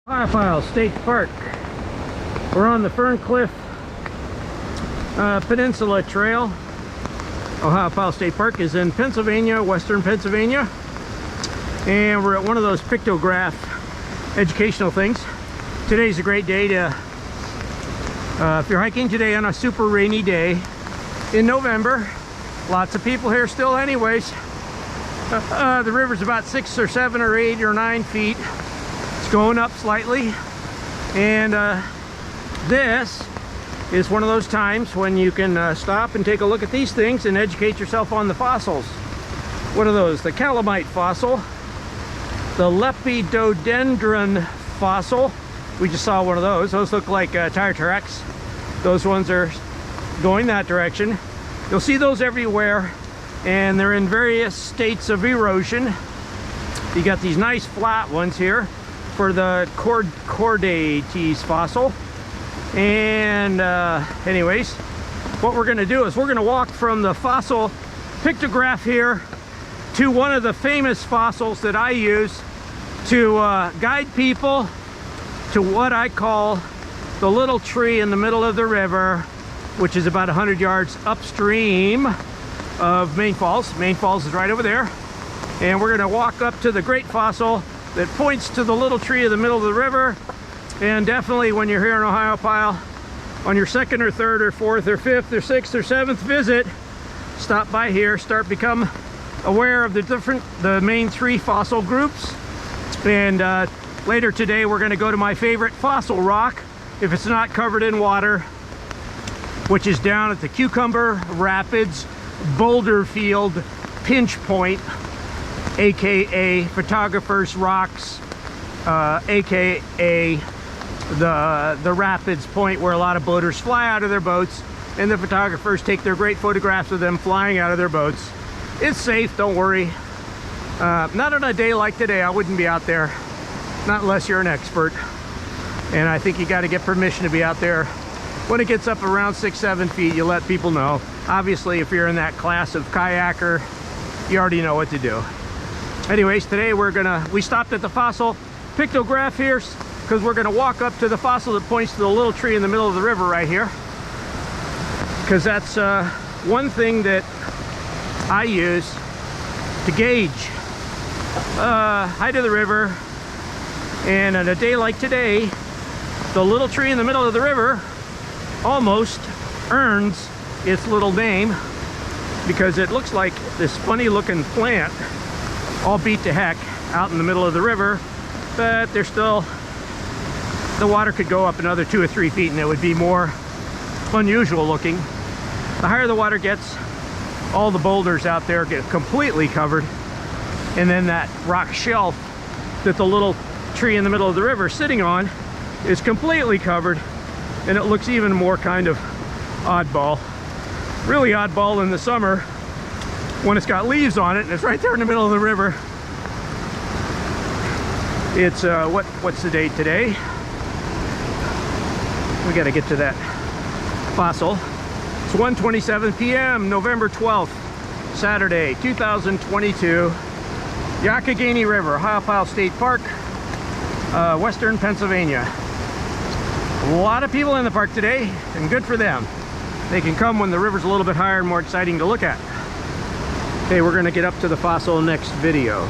Ohiopyle State Park. We're on the Ferncliff Peninsula Trail. Ohiopyle State Park is in Pennsylvania, western Pennsylvania, and we're at one of those pictograph educational things. Today's a great day to if you're hiking today on a super rainy day in November. Lots of people here still anyways. The river's about 6 or 7 or 8 or 9 feet. It's going up slightly, and this is one of those times when you can stop and take a look at these things and educate yourself on the fossils. What are those? The calamite fossil, the lepidodendron fossil. We just saw one of those. Those look like tire tracks. Those ones are going that direction. You'll see those everywhere, and they're in various states of erosion. You got these nice flat ones here for the chordates fossil. And anyways, what we're going to do is we're going to walk from the fossil pictograph here to one of the famous fossils that I use to guide people to what I call the little tree in the middle of the river, which is about 100 yards upstream of Main Falls. Main Falls is right over there, and we're going to walk up to the great fossil that points to the little tree in the middle of the river. And definitely when you're here in Ohiopyle on your second or third or fourth or fifth or sixth or seventh visit, stop by here, become aware of the main 3 fossil groups. And later today we're going to go to my favorite fossil rock, if it's not covered in water, which is down at the Cucumber Rapids Boulder Field Pinch Point, aka Photographer's Rocks, aka the Rapids Point, where a lot of boaters fly out of their boats and the photographers take their great photographs of them flying out of their boats. It's safe, don't worry. Not on a day like today, I wouldn't be out there, not unless you're an expert. And I think you got to get permission to be out there. When it gets up around 6-7 feet, you let people know. Obviously, if you're in that class of kayaker, you already know what to do. Anyways, today we stopped at the fossil pictograph here because we're gonna walk up to the fossil that points to the little tree in the middle of the river right here, because that's one thing that I use to gauge height of the river. And on a day like today, the little tree in the middle of the river almost earns its little name, because it looks like this funny looking plant all beat to heck out in the middle of the river, but there's still, the water could go up another 2 or 3 feet and it would be more unusual looking. The higher the water gets, all the boulders out there get completely covered, and then that rock shelf that the little tree in the middle of the river is sitting on is completely covered, and it looks even more kind of oddball. Really oddball in the summer when it's got leaves on it and it's right there in the middle of the river. It's what's the date today? We got to get to that fossil. It's 1:27 p.m. November 12th, Saturday, 2022. Youghiogheny River, Ohiopyle State Park, western Pennsylvania. A lot of people in the park today, and good for them. They can come when the river's a little bit higher and more exciting to look at. Okay, we're going to get up to the fossil next video.